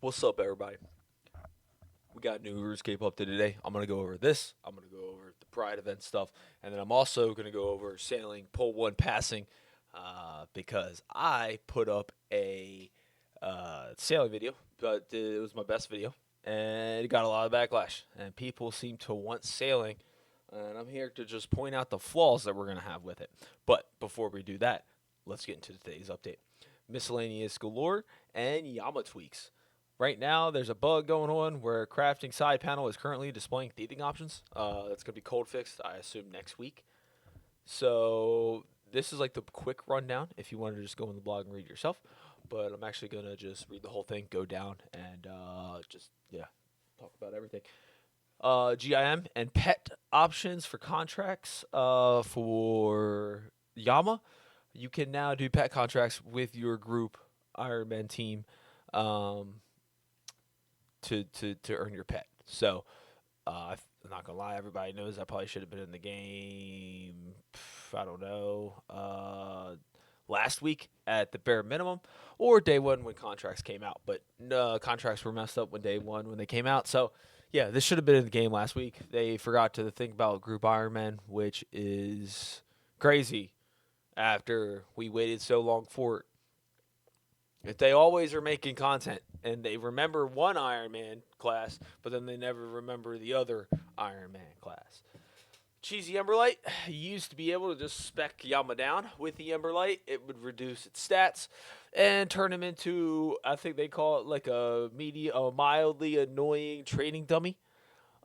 What's up, everybody? We got new RuneScape update today. I'm gonna go over this. I'm gonna go over the Pride event stuff, and then I'm also gonna go over sailing, pole one passing, because I put up a sailing video, but it was my best video, and it got a lot of backlash, and people seem to want sailing, and I'm here to just point out the flaws that we're gonna have with it. But before we do that, let's get into today's update. Miscellaneous galore and Yama tweaks. Right now, there's a bug going on where crafting side panel is currently displaying thieving options. That's going to be cold fixed, I assume, next week. So this is like the quick rundown if you wanted to just go on the blog and read it yourself. But I'm actually going to just read the whole thing, go down, and talk about everything. GIM and pet options for contracts for Yama. You can now do pet contracts with your group Ironman team. To earn your pet. So I'm not gonna lie, everybody knows I probably should have been in the game. I don't know, last week at the bare minimum, or day one when contracts came out. But contracts were messed up when day one when they came out. So yeah, this should have been in the game last week. They forgot to think about Group Ironman, which is crazy. After we waited so long for it, if they always are making content and they remember one Iron Man class, but then they never remember the other Iron Man class. Cheesy Emberlight, you used to be able to just spec Yama down with the Emberlight. It would reduce its stats and turn him into, I think they call it like a mildly annoying training dummy.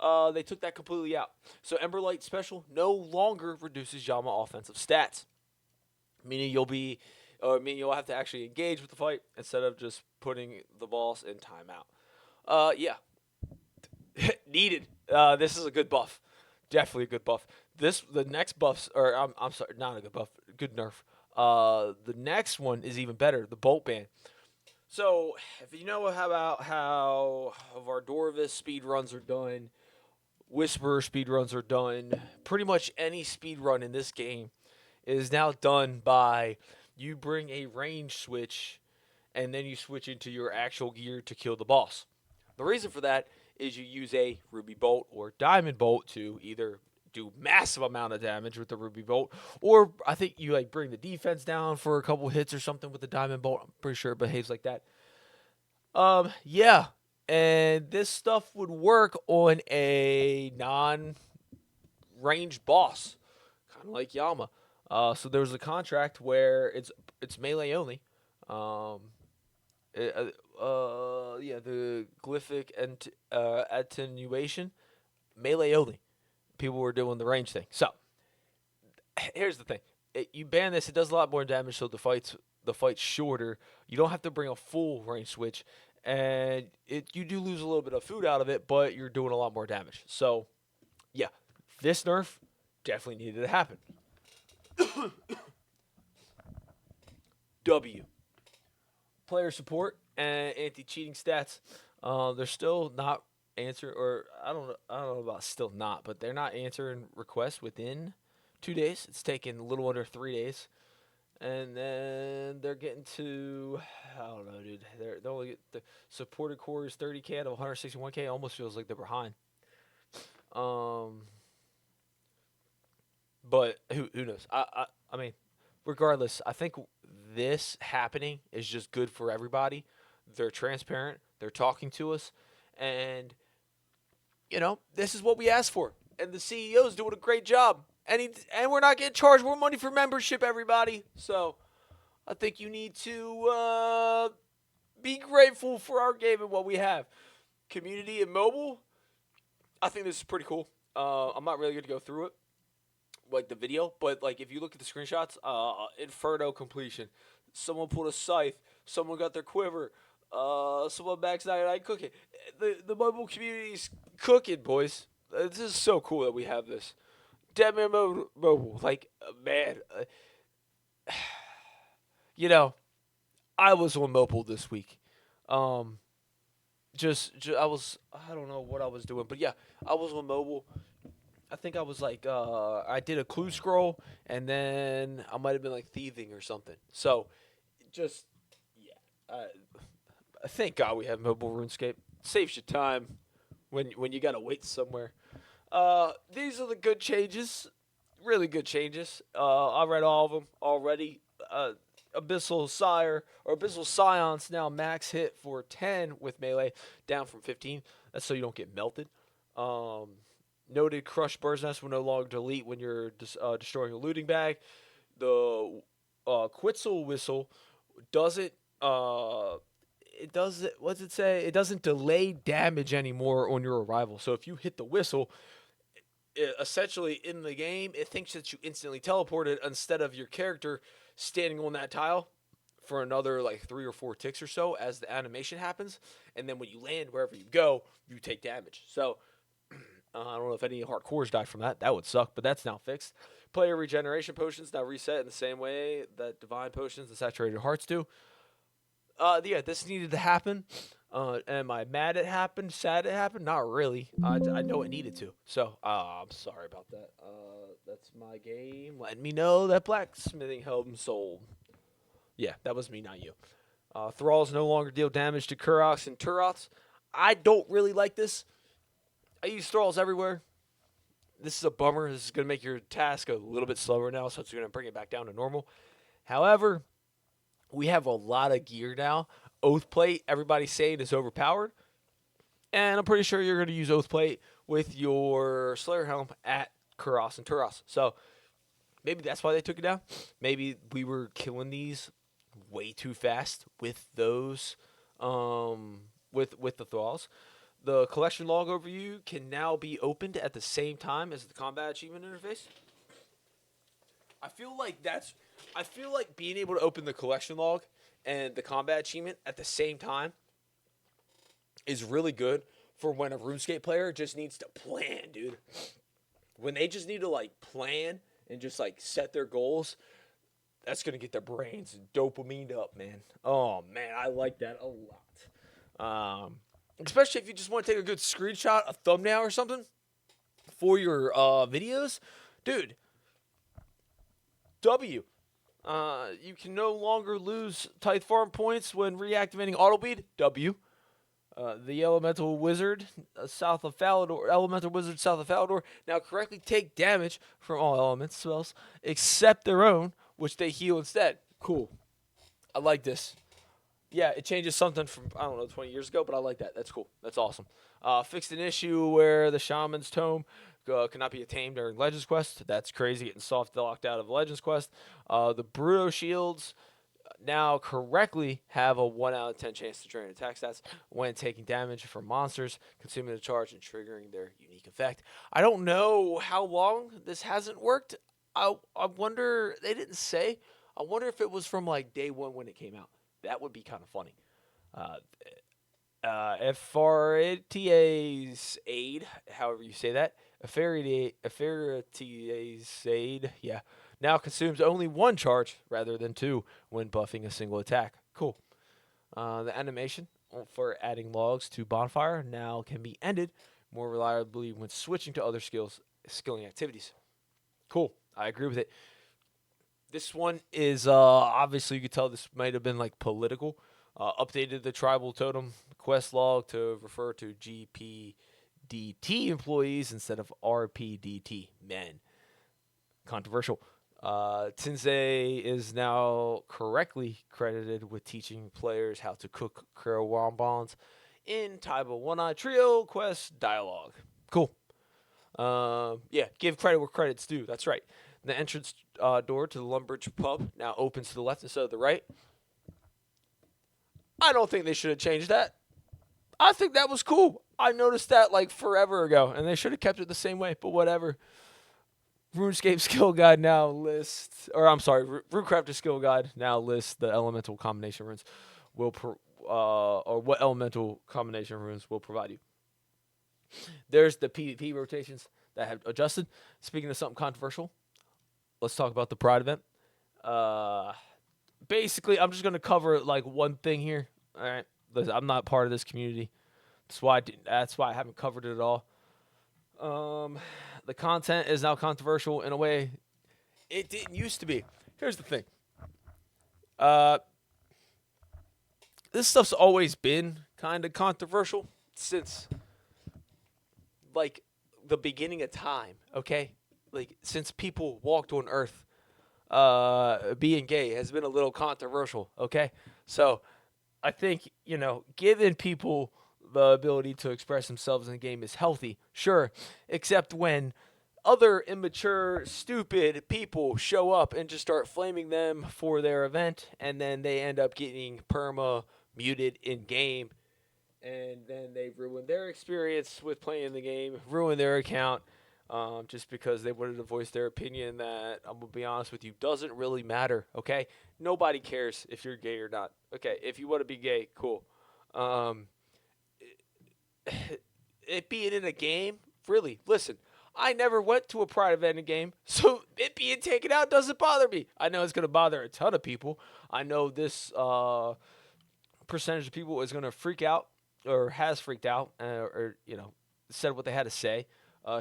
They took that completely out. So Emberlight Special no longer reduces Yama offensive stats, meaning you'll have to actually engage with the fight instead of just putting the boss in timeout. Yeah, needed. This is a good buff, definitely a good buff. The next buffs, or I'm sorry, not a good buff, good nerf. The next one is even better, the bolt ban. So if you know about how Vardorvis speed runs are done, Whisperer speed runs are done, pretty much any speed run in this game is now done by you bring a range switch and then you switch into your actual gear to kill the boss. The reason for that is you use a ruby bolt or diamond bolt to either do massive amount of damage with the ruby bolt, or I think you like bring the defense down for a couple hits or something with the diamond bolt. I'm pretty sure it behaves like that. Yeah, and this stuff would work on a non-ranged boss, kind of like Yama. So there was a contract where it's melee only. Um, the glyphic and attenuation, melee only. People were doing the range thing. So here's the thing: you ban this, it does a lot more damage, so the fight's shorter. You don't have to bring a full range switch, and you do lose a little bit of food out of it, but you're doing a lot more damage. So yeah, this nerf definitely needed to happen. W. Player support and anti-cheating stats. They're still not answer, or I don't know about still not, but they're not answering requests within 2 days. It's taken a little under 3 days, and then they're getting to, I don't know, dude. They're only the supported core is 30k out of 161k. Almost feels like they're behind. Um, but who knows? I mean, regardless, I think this happening is just good for everybody. They're transparent. They're talking to us, and this is what we asked for. And the CEO's doing a great job. And we're not getting charged more money for membership, everybody. So I think you need to be grateful for our game and what we have. Community and mobile. I think this is pretty cool. I'm not really going to go through it, like the video, but like if you look at the screenshots, Inferno completion. Someone pulled a scythe. Someone got their quiver. Someone max 99 cooking. The mobile community's cooking, boys. This is so cool that we have this. Deadman mobile, like man, you know, I was on mobile this week. Um, I don't know what I was doing, but yeah, I was on mobile. I think I was like I did a clue scroll and then I might have been like thieving or something. So just yeah, Thank God we have mobile RuneScape. Saves you time when you gotta wait somewhere. These are the good changes, really good changes. I read all of them already. Abyssal Sire or Abyssal Scions now max hit for 10 with melee, down from 15. That's so you don't get melted. Um, Noted Crush Bird's Nest will no longer delete when you're destroying a looting bag. The Quetzal Whistle doesn't it doesn't what's it say? It doesn't delay damage anymore on your arrival. So if you hit the whistle, essentially in the game, it thinks that you instantly teleported instead of your character standing on that tile for another like 3 or 4 ticks or so as the animation happens, and then when you land wherever you go, you take damage. So I don't know if any hardcores died from that. That would suck, but that's now fixed. Player regeneration potions now reset in the same way that divine potions and saturated hearts do. Yeah, this needed to happen. Am I mad it happened? Sad it happened? Not really. I know it needed to. So I'm sorry about that. That's my game. Let me know that blacksmithing helm sold. Yeah, that was me, not you. Thralls no longer deal damage to Kuroks and Turoths. I don't really like this. I use Thralls everywhere. This is a bummer. This is going to make your task a little bit slower now, so it's going to bring it back down to normal. However, we have a lot of gear now. Oathplate, everybody's saying is overpowered. And I'm pretty sure you're going to use Oathplate with your Slayer Helm at Kuros and Turos. So maybe that's why they took it down. Maybe we were killing these way too fast with those, with the Thralls. The collection log overview can now be opened at the same time as the combat achievement interface. I feel like being able to open the collection log and the combat achievement at the same time is really good for when a RuneScape player just needs to plan, dude. When they just need to like plan and just like set their goals, that's gonna get their brains dopamine up, man. Oh man, I like that a lot. Especially if you just want to take a good screenshot, a thumbnail or something for your videos, dude. W. You can no longer lose Tithe Farm points when reactivating Auto Bleed. W. The Elemental Wizard south of Falador now correctly take damage from all elements spells except their own, which they heal instead. Cool. I like this. Yeah, it changes something from, 20 years ago, but I like that. That's cool. That's awesome. Fixed an issue where the Shaman's Tome cannot be tamed during Legends Quest. That's crazy, getting soft locked out of Legends Quest. The Bruto Shields now correctly have a 1 out of 10 chance to drain attack stats when taking damage from monsters, consuming the charge and triggering their unique effect. I don't know how long this hasn't worked. I wonder, they didn't say. I wonder if it was from like day one when it came out. That would be kind of funny. Efaritia's Aid, however you say that. Efaritia's Aid, yeah. Now consumes only 1 charge rather than 2 when buffing a single attack. Cool. The animation for adding logs to Bonfire now can be ended more reliably when switching to other skilling activities. Cool. I agree with it. This one is obviously you could tell this might have been like political. Updated the tribal totem quest log to refer to GPDT employees instead of RPDT men. Controversial. Tensei is now correctly credited with teaching players how to cook Karawan bonds in Taiba One-Eye Trio quest dialogue. Cool. Yeah, give credit where credit's due. That's right. The entrance door to the Lumbridge pub now opens to the left instead of the right. I don't think they should have changed that. I think that was cool. I noticed that like forever ago, and they should have kept it the same way, but whatever. RuneScape skill guide now lists, RuneCrafter skill guide now lists the elemental combination runes or what elemental combination runes will provide you. There's the PvP rotations that have adjusted. Speaking of something controversial, let's talk about the Pride event. Basically, I'm just going to cover like one thing here. All right. Listen, I'm not part of this community. That's why I haven't covered it at all. The content is now controversial in a way it didn't used to be. Here's the thing. this stuff's always been kind of controversial since like the beginning of time, okay? Like since people walked on earth, being gay has been a little controversial, okay? So I think, giving people the ability to express themselves in the game is healthy, sure, except when other immature, stupid people show up and just start flaming them for their event, and then they end up getting perma muted in game, and then they've ruined their experience with playing the game, ruined their account, just because they wanted to voice their opinion that, I'm going to be honest with you, doesn't really matter, okay? Nobody cares if you're gay or not. Okay, if you want to be gay, cool. Um, it being in a game, really, listen, I never went to a Pride event in a game, so it being taken out doesn't bother me. I know it's going to bother a ton of people. I know this percentage of people is going to freak out or has freaked out or said what they had to say,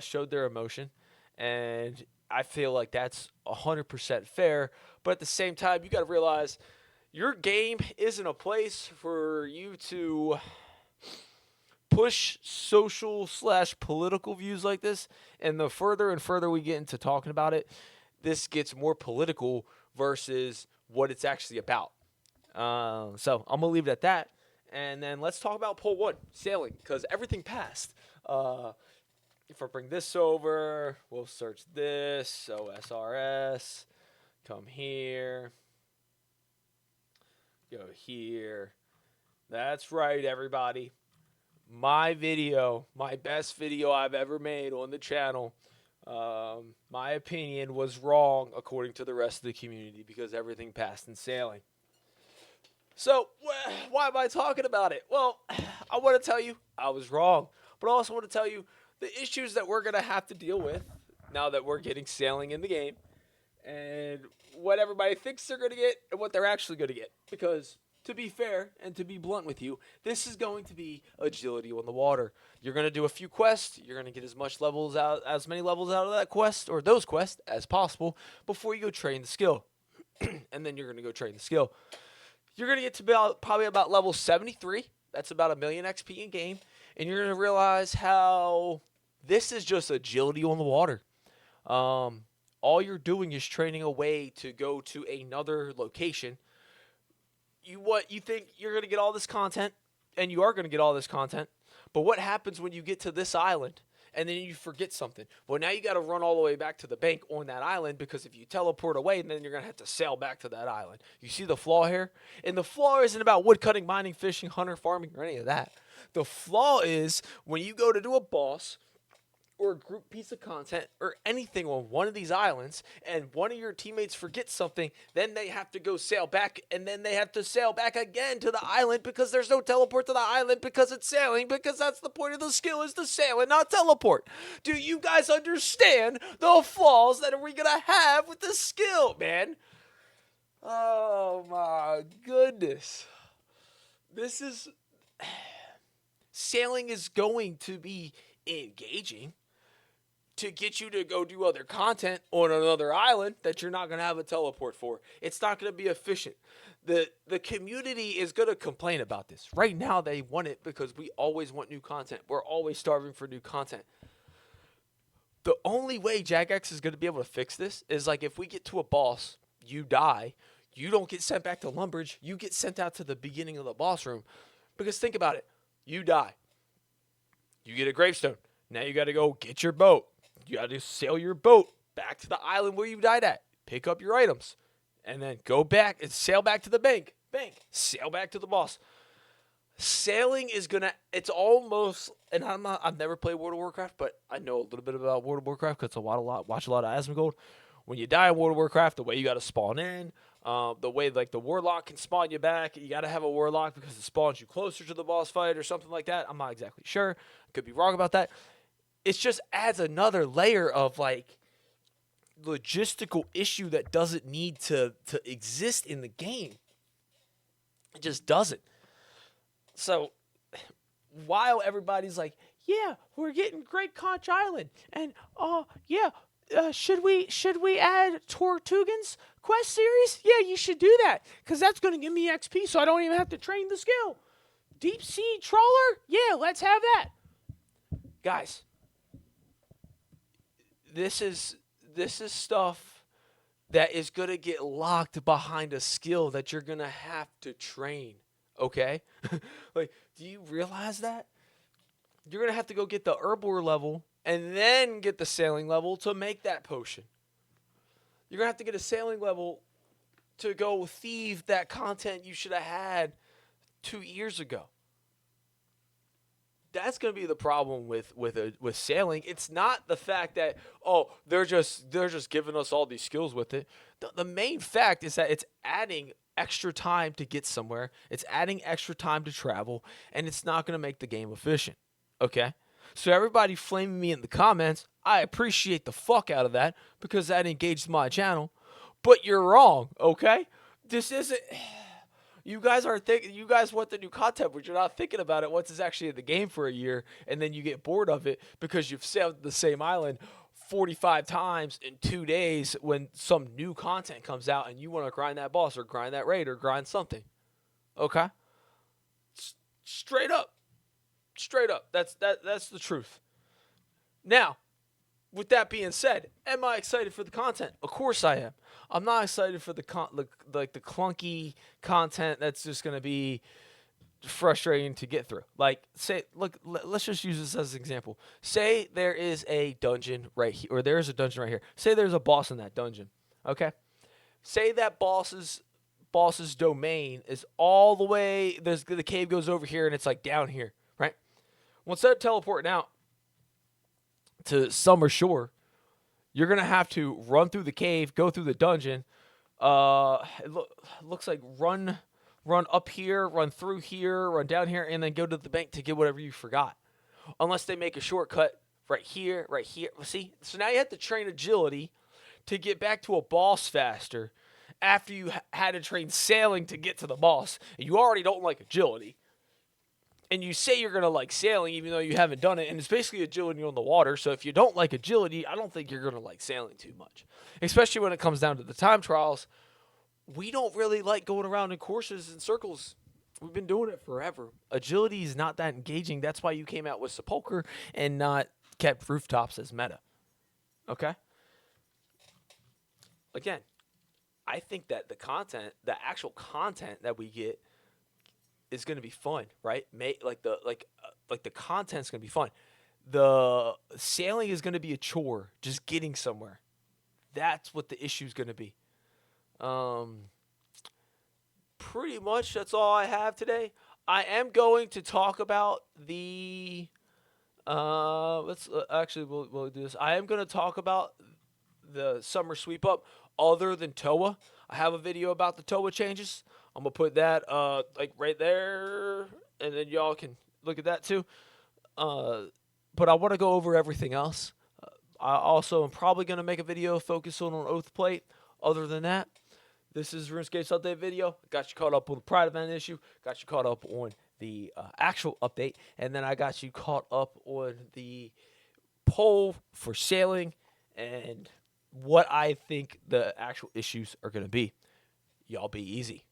showed their emotion, and I feel like that's 100% fair. But at the same time, you got to realize your game isn't a place for you to push social slash political views like this. And the further and further we get into talking about it, this gets more political versus what it's actually about. So I'm gonna leave it at that, and then let's talk about poll one, sailing, because everything passed. If I bring this over, we'll search this. Osrs, come here, go here. That's right, everybody. My video, my best video I've ever made on the channel. My opinion was wrong according to the rest of the community because everything passed in sailing. So, why am I talking about it? Well, I want to tell you I was wrong. But I also want to tell you the issues that we're going to have to deal with now that we're getting sailing in the game. And what everybody thinks they're going to get and what they're actually going to get. Because, to be fair and to be blunt with you, this is going to be agility on the water. You're going to do a few quests. You're going to get as many levels out of that quest or those quests as possible before you go train the skill. And then you're going to go train the skill. You're going to get to probably about level 73. That's about 1 million XP in game. And you're going to realize how this is just agility on the water. All you're doing is training a way to go to another location. You think you're going to get all this content, and you are going to get all this content. But what happens when you get to this island and then you forget something? Well, now you got to run all the way back to the bank on that island, because if you teleport away, then you're going to have to sail back to that island. You see the flaw here? And the flaw isn't about woodcutting, mining, fishing, hunter, farming, or any of that. The flaw is when you go to do a boss or a group piece of content or anything on one of these islands and one of your teammates forgets something, then they have to go sail back, and then they have to sail back again to the island because there's no teleport to the island because it's sailing, because that's the point of the skill, is to sail and not teleport. Do you guys understand the flaws that we're going to have with this skill, man? Oh my goodness. This is... Sailing is going to be engaging to get you to go do other content on another island that you're not going to have a teleport for. It's not going to be efficient. The community is going to complain about this. Right now they want it because we always want new content. We're always starving for new content. The only way Jagex is going to be able to fix this is like if we get to a boss, you die, you don't get sent back to Lumbridge, you get sent out to the beginning of the boss room. Because think about it. You die. You get a gravestone. Now you got to go get your boat. You got to sail your boat back to the island where you died at. Pick up your items. And then go back and sail back to the bank. Sail back to the boss. Sailing is going to... It's almost... And I've never played World of Warcraft, but I know a little bit about World of Warcraft because I watch a lot of Asmongold. When you die in World of Warcraft, the way you got to spawn in... the way like the warlock can spawn you back, you got to have a warlock because it spawns you closer to the boss fight or something like that. I'm not exactly sure. Could be wrong about that. It just adds another layer of like logistical issue that doesn't need to exist in the game. It just doesn't. So while everybody's like, yeah, we're getting Great Conch Island, and yeah, should we add Tortugan's quest series? Yeah, you should do that because that's going to give me XP, so I don't even have to train the skill. Deep sea trawler? Yeah, let's have that, guys. This is stuff that is going to get locked behind a skill that you're going to have to train. Okay, like, do you realize that you're going to have to go get the herbivore level and then get the sailing level to make that potion? You're going to have to get a sailing level to go thieve that content you should have had 2 years ago. That's going to be the problem with sailing. It's not the fact that, oh, they're just giving us all these skills with it. The main fact is that it's adding extra time to get somewhere. It's adding extra time to travel, and it's not going to make the game efficient. Okay? So everybody flaming me in the comments, I appreciate the fuck out of that because that engaged my channel. But you're wrong, okay? This isn't. You guys are thinking. You guys want the new content, but you're not thinking about it once it's actually in the game for a year, and then you get bored of it because you've sailed the same island 45 times in 2 days when some new content comes out and you want to grind that boss or grind that raid or grind something. Okay? Straight up. Straight up. That's the truth. Now, with that being said, am I excited for the content? Of course I am. I'm not excited for the clunky content that's just going to be frustrating to get through. Like, say, look, let's just use this as an example. Say there is a dungeon right here, or there is a dungeon right here. Say there's a boss in that dungeon. Okay? Say that boss's domain is all the way, the cave goes over here and it's like down here, right? Well, instead of teleporting out to Summer Shore, you're going to have to run through the cave, go through the dungeon. Looks like run up here, run through here, run down here, and then go to the bank to get whatever you forgot. Unless they make a shortcut right here, right here. See? So now you have to train agility to get back to a boss faster after you had to train sailing to get to the boss. And you already don't like agility. And you say you're going to like sailing even though you haven't done it. And it's basically agility on the water. So if you don't like agility, I don't think you're going to like sailing too much. Especially when it comes down to the time trials. We don't really like going around in courses and circles. We've been doing it forever. Agility is not that engaging. That's why you came out with Sepulcher and not kept rooftops as meta. Okay? Again, I think that the actual content that we get is going to be fun, right? The content's going to be fun. The sailing is going to be a chore, just getting somewhere. That's what the issue is going to be. Pretty much that's all I have today. I am going to talk about the we'll do this. I am going to talk about the summer sweep up other than Toa. I have a video about the Toa changes. I'm going to put that like right there, and then y'all can look at that too. But I want to go over everything else. I also am probably going to make a video focused on Oath Plate. Other than that, this is RuneScape's update video. Got you caught up on the Pride event issue. Got you caught up on the actual update. And then I got you caught up on the poll for sailing and what I think the actual issues are going to be. Y'all be easy.